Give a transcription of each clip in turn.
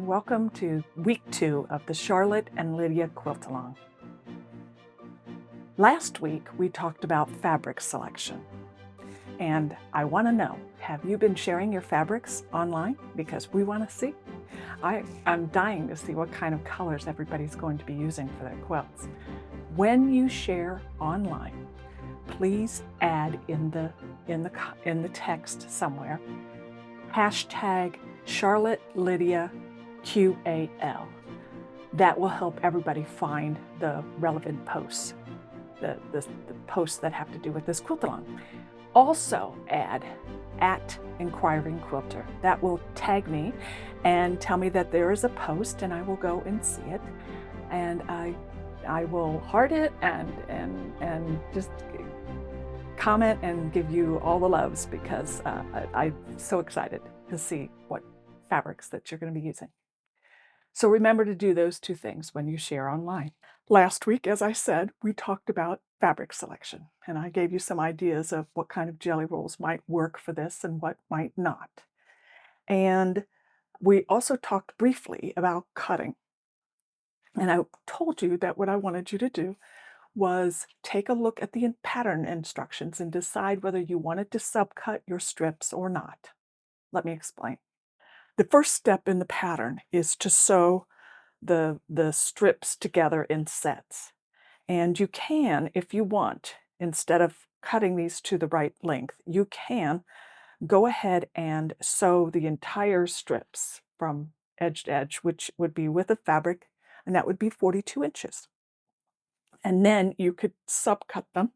and welcome to week 2 of the Charlotte and Lydia Quilt Along. Last week we talked about fabric selection, and I want to know, have you been sharing your fabrics online? Because we want to see. I'm dying to see what kind of colors everybody's going to be using for their quilts. When you share online, please add in the text somewhere hashtag Charlotte Lydia QAL. That will help everybody find the relevant posts, the posts that have to do with this quilt along. Also add @Inquiring Quilter. That will tag me and tell me that there is a post, and I will go and see it, and I will heart it and just comment and give you all the loves, because I'm so excited to see what fabrics that you're going to be using. So remember to do those two things when you share online. Last week, as I said, we talked about fabric selection, and I gave you some ideas of what kind of jelly rolls might work for this and what might not. And we also talked briefly about cutting. And I told you that what I wanted you to do was take a look at the pattern instructions and decide whether you wanted to subcut your strips or not. Let me explain. The first step in the pattern is to sew the strips together in sets. And you can, if you want, instead of cutting these to the right length, you can go ahead and sew the entire strips from edge to edge, which would be width of fabric, and that would be 42 inches. And then you could subcut them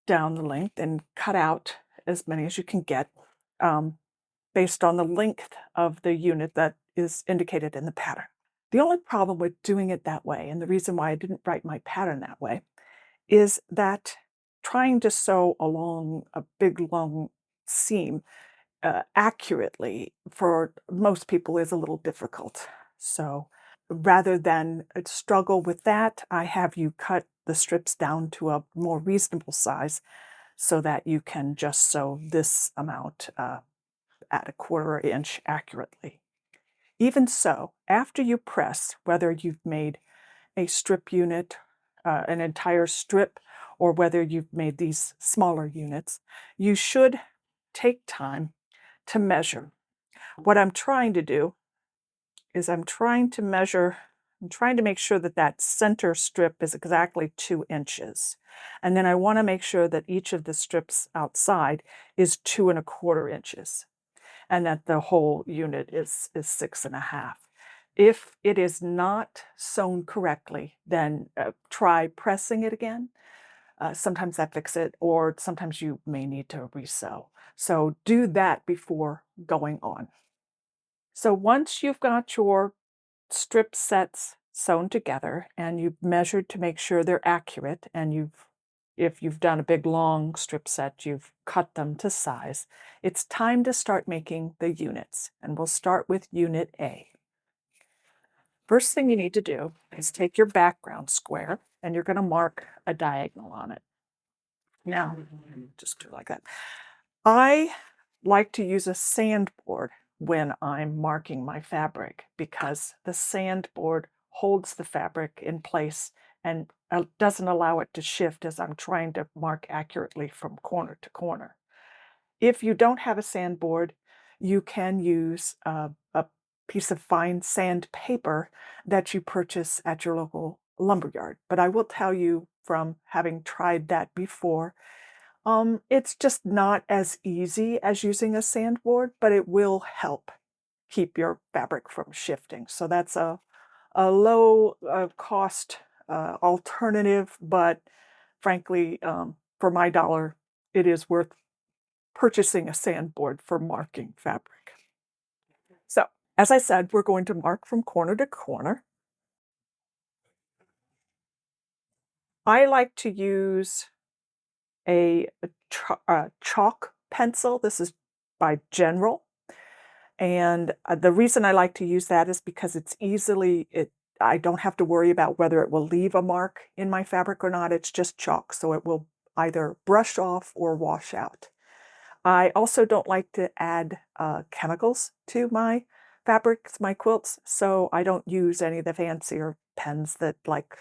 down the length and cut out as many as you can get based on the length of the unit that is indicated in the pattern. The only problem with doing it that way, and the reason why I didn't write my pattern that way, is that trying to sew along a big long seam accurately for most people is a little difficult. So rather than struggle with that, I have you cut the strips down to a more reasonable size so that you can just sew this amount at 1/4 inch accurately. Even so, after you press, whether you've made a strip unit, an entire strip, or whether you've made these smaller units, you should take time to measure. What I'm trying to do is I'm trying to make sure that that center strip is exactly 2 inches. And then I want to make sure that each of the strips outside is 2 1/4 inches, and that the whole unit is 6 1/2. If it is not sewn correctly, then try pressing it again. Sometimes that fixes it, or sometimes you may need to resew. So do that before going on. So once you've got your strip sets sewn together and you've measured to make sure they're accurate, and if you've done a big long strip set, you've cut them to size, it's time to start making the units. And we'll start with Unit A. First thing you need to do is take your background square, and you're going to mark a diagonal on it. Now, just do it like that. I like to use a sandboard when I'm marking my fabric, because the sandboard holds the fabric in place and doesn't allow it to shift as I'm trying to mark accurately from corner to corner. If you don't have a sandboard, you can use a piece of fine sandpaper that you purchase at your local lumberyard. But I will tell you, from having tried that before, it's just not as easy as using a sandboard, but it will help keep your fabric from shifting. So that's a low cost alternative, but frankly, for my dollar, it is worth purchasing a sandboard for marking fabric. So, as I said, we're going to mark from corner to corner. I like to use a chalk pencil. This is by General. And the reason I like to use that is because I don't have to worry about whether it will leave a mark in my fabric or not. It's just chalk, so it will either brush off or wash out. I also don't like to add chemicals to my fabrics, my quilts, so I don't use any of the fancier pens that like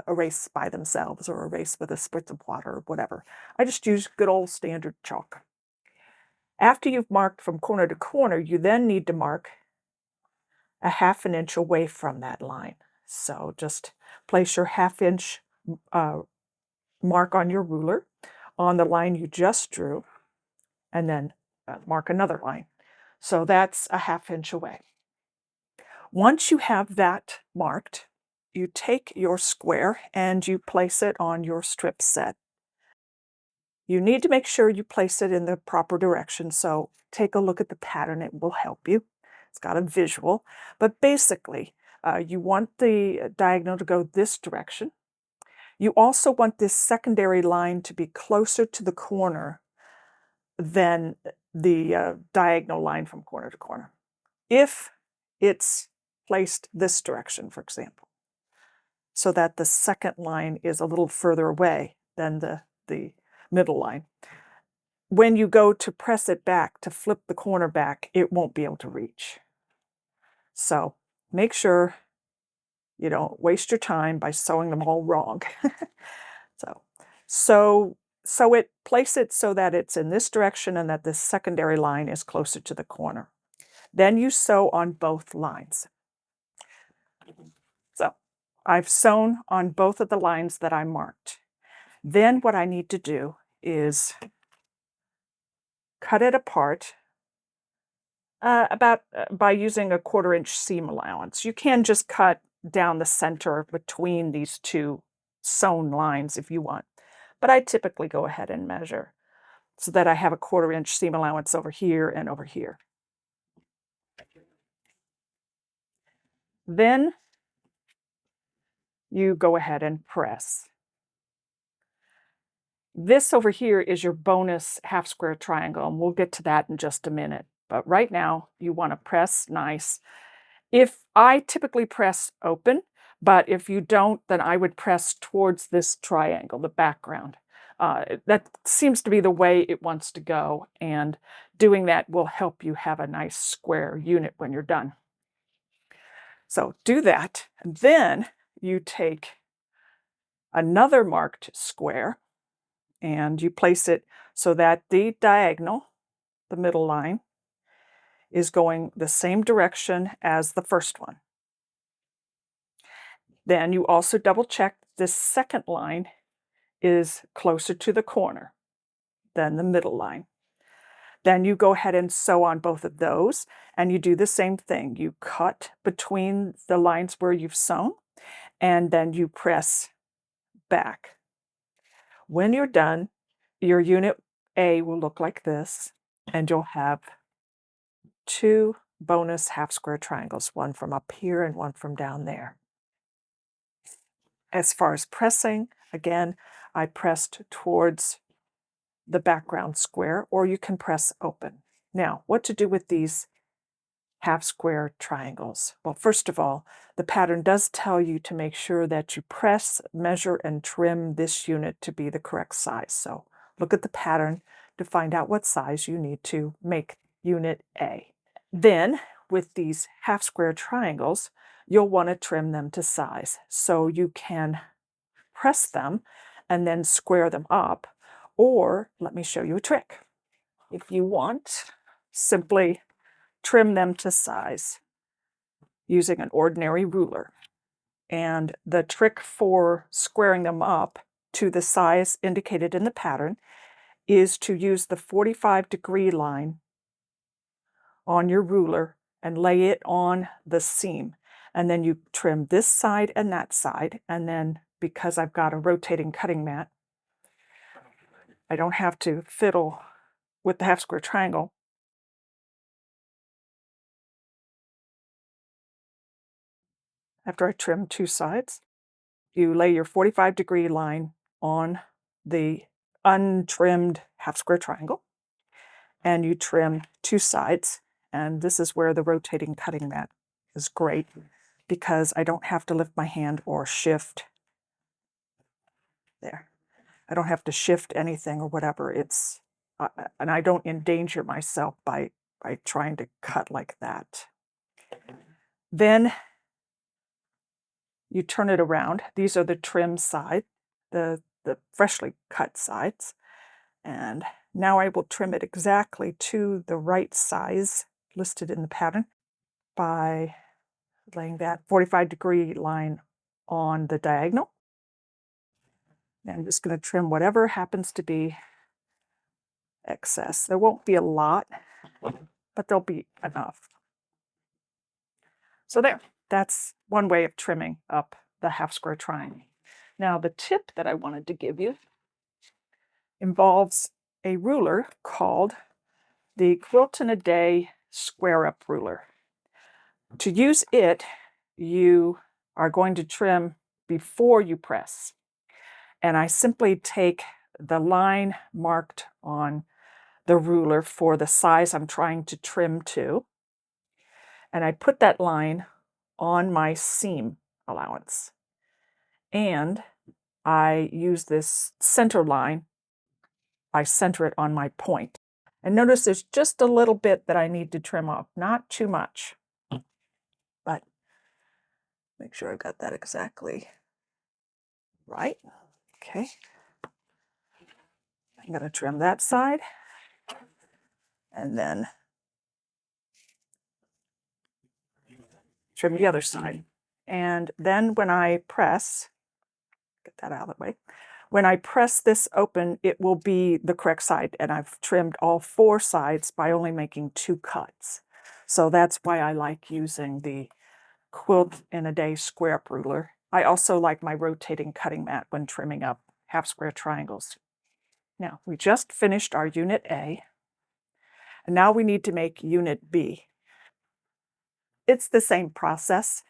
erase by themselves or erase with a spritz of water or whatever. I just use good old standard chalk. After you've marked from corner to corner, you then need to mark a 1/2 inch away from that line. So just place your 1/2 inch mark on your ruler on the line you just drew, and then mark another line. So that's a 1/2 inch away. Once you have that marked, you take your square and you place it on your strip set. You need to make sure you place it in the proper direction, so take a look at the pattern, it will help you. It's got a visual, but basically, you want the diagonal to go this direction. You also want this secondary line to be closer to the corner than the diagonal line from corner to corner. If it's placed this direction, for example, so that the second line is a little further away than the middle line, when you go to press it back, to flip the corner back, it won't be able to reach. So make sure you don't waste your time by sewing them all wrong. Place it so that it's in this direction and that this secondary line is closer to the corner. Then you sew on both lines. So I've sewn on both of the lines that I marked. Then what I need to do is cut it apart by using a 1/4 inch seam allowance. You can just cut down the center between these two sewn lines if you want, but I typically go ahead and measure so that I have a 1/4 inch seam allowance over here and over here. Then you go ahead and press. This over here is your bonus half square triangle, and we'll get to that in just a minute. But right now, you want to press nice. If I typically press open, but if you don't, then I would press towards this triangle, the background. That seems to be the way it wants to go, and doing that will help you have a nice square unit when you're done. So do that, and then you take another marked square and you place it so that the diagonal, the middle line, is going the same direction as the first one. Then you also double check this second line is closer to the corner than the middle line. Then you go ahead and sew on both of those, and you do the same thing. You cut between the lines where you've sewn, and then you press back. When you're done, your unit A will look like this, and you'll have 2 bonus half square triangles, one from up here and one from down there. As far as pressing, again, I pressed towards the background square, or you can press open. Now, what to do with these half square triangles? Well, first of all, the pattern does tell you to make sure that you press, measure, and trim this unit to be the correct size. So look at the pattern to find out what size you need to make unit A. Then, with these half square triangles, you'll want to trim them to size. So you can press them and then square them up, or let me show you a trick. If you want, simply trim them to size using an ordinary ruler. And the trick for squaring them up to the size indicated in the pattern is to use the 45-degree line on your ruler and lay it on the seam. And then you trim this side and that side. And then, because I've got a rotating cutting mat, I don't have to fiddle with the half square triangle. After I trim 2 sides, you lay your 45-degree line on the untrimmed half square triangle, and you trim 2 sides. And this is where the rotating cutting mat is great, because I don't have to lift my hand or shift. There. I don't have to shift anything or whatever. It's and I don't endanger myself by trying to cut like that. Then you turn it around. These are the trim side, the freshly cut sides. And now I will trim it exactly to the right size listed in the pattern by laying that 45-degree line on the diagonal. And I'm just going to trim whatever happens to be excess. There won't be a lot, but there'll be enough. So there, that's one way of trimming up the half square triangle. Now the tip that I wanted to give you involves a ruler called the Quilt in a Day Square Up Ruler. To use it, you are going to trim before you press. And I simply take the line marked on the ruler for the size I'm trying to trim to, and I put that line on my seam allowance. And I use this center line. I center it on my point. And notice there's just a little bit that I need to trim off, not too much, but make sure I've got that exactly right. Okay. I'm going to trim that side and then trim the other side. And then when I press, get that out of the way, when I press this open, it will be the correct side, and I've trimmed all 4 sides by only making 2 cuts. So that's why I like using the Quilt in a Day Square Up Ruler. I also like my rotating cutting mat when trimming up half square triangles. Now, we just finished our Unit A, and now we need to make Unit B. It's the same process.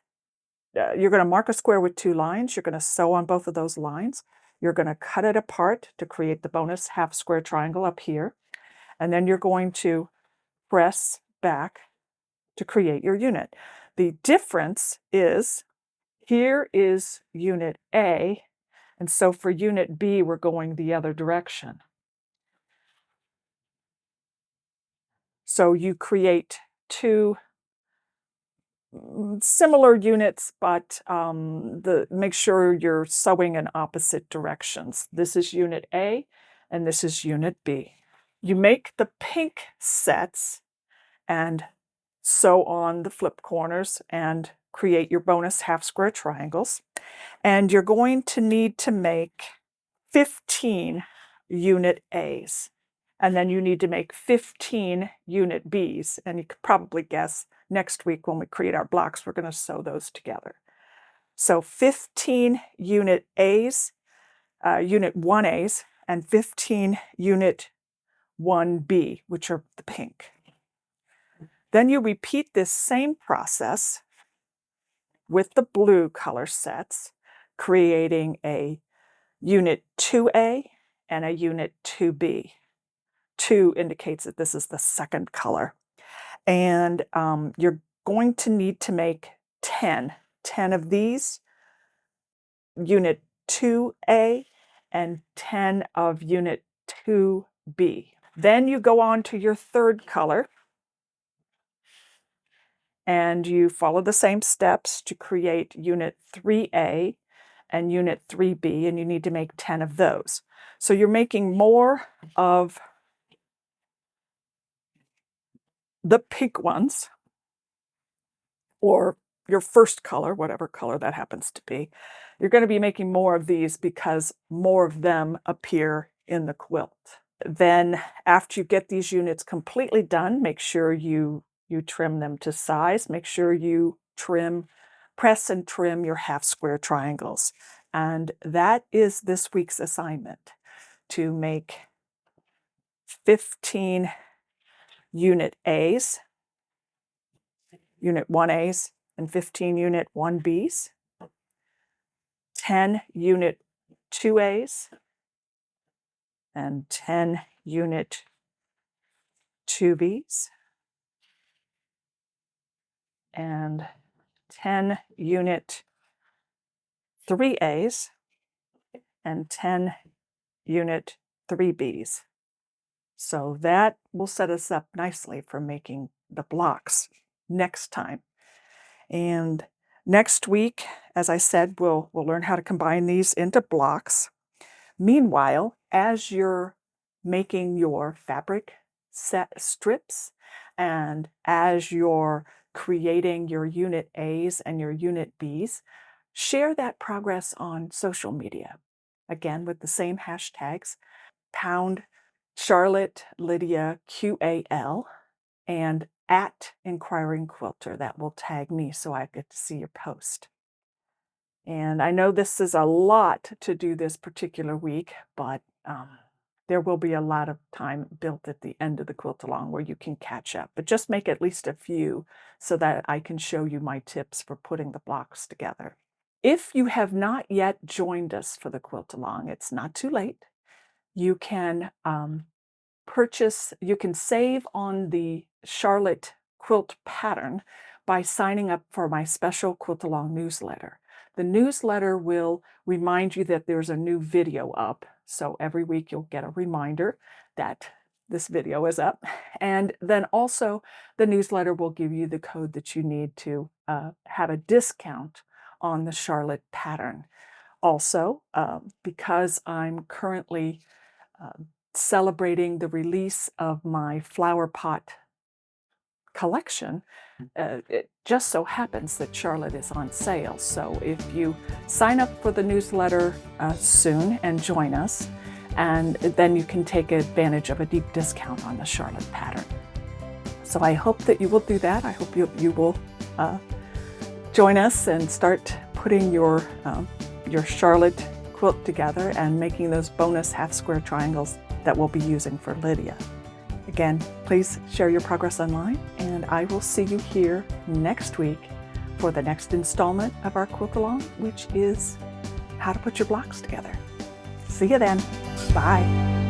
You're going to mark a square with 2 lines. You're going to sew on both of those lines. You're going to cut it apart to create the bonus half square triangle up here. And then you're going to press back to create your unit. The difference is here is Unit A, and so for Unit B, we're going the other direction. So you create 2 similar units, but make sure you're sewing in opposite directions. This is Unit A, and this is Unit B. You make the pink sets and sew on the flip corners and create your bonus half square triangles. And you're going to need to make 15 Unit A's. And then you need to make 15 Unit B's. And you could probably guess next week when we create our blocks, we're going to sew those together. So 15 Unit A's, Unit 1A's, and 15 Unit 1B, which are the pink. Then you repeat this same process with the blue color sets, creating a Unit 2A and a Unit 2B. 2 indicates that this is the second color. And you're going to need to make 10 of these, Unit 2A, and 10 of Unit 2B. Then you go on to your third color, and you follow the same steps to create Unit 3A and Unit 3B, and you need to make 10 of those. So you're making more of the pink ones, or your first color, whatever color that happens to be. You're going to be making more of these because more of them appear in the quilt. Then after you get these units completely done, make sure you trim them to size. Make sure you press and trim your half square triangles. And that is this week's assignment, to make 15 Unit A's, Unit 1A's, and 15 Unit 1B's, 10 Unit 2A's, and 10 Unit 2B's, and 10 Unit 3A's, and 10 Unit 3B's. So that will set us up nicely for making the blocks next time. And next week, as I said, we'll learn how to combine these into blocks. Meanwhile, as you're making your fabric set strips and as you're creating your Unit A's and your Unit B's, share that progress on social media. Again, with the same hashtags, pound Charlotte Lydia QAL and at Inquiring Quilter. That will tag me so I get to see your post. And I know this is a lot to do this particular week, but there will be a lot of time built at the end of the quilt along where you can catch up. But just make at least a few so that I can show you my tips for putting the blocks together. If you have not yet joined us for the quilt along, it's not too late. You can you can save on the Charlotte quilt pattern by signing up for my special quilt along newsletter. The newsletter will remind you that there's a new video up. So every week you'll get a reminder that this video is up. And then also the newsletter will give you the code that you need to have a discount on the Charlotte pattern. Also, because I'm currently celebrating the release of my flower pot collection, it just so happens that Charlotte is on sale. So if you sign up for the newsletter soon and join us, and then you can take advantage of a deep discount on the Charlotte pattern. So I hope that you will do that. I hope you will join us and start putting your Charlotte quilt together and making those bonus half square triangles that we'll be using for Lydia. Again, please share your progress online, and I will see you here next week for the next installment of our quilt along, which is how to put your blocks together. See you then. Bye.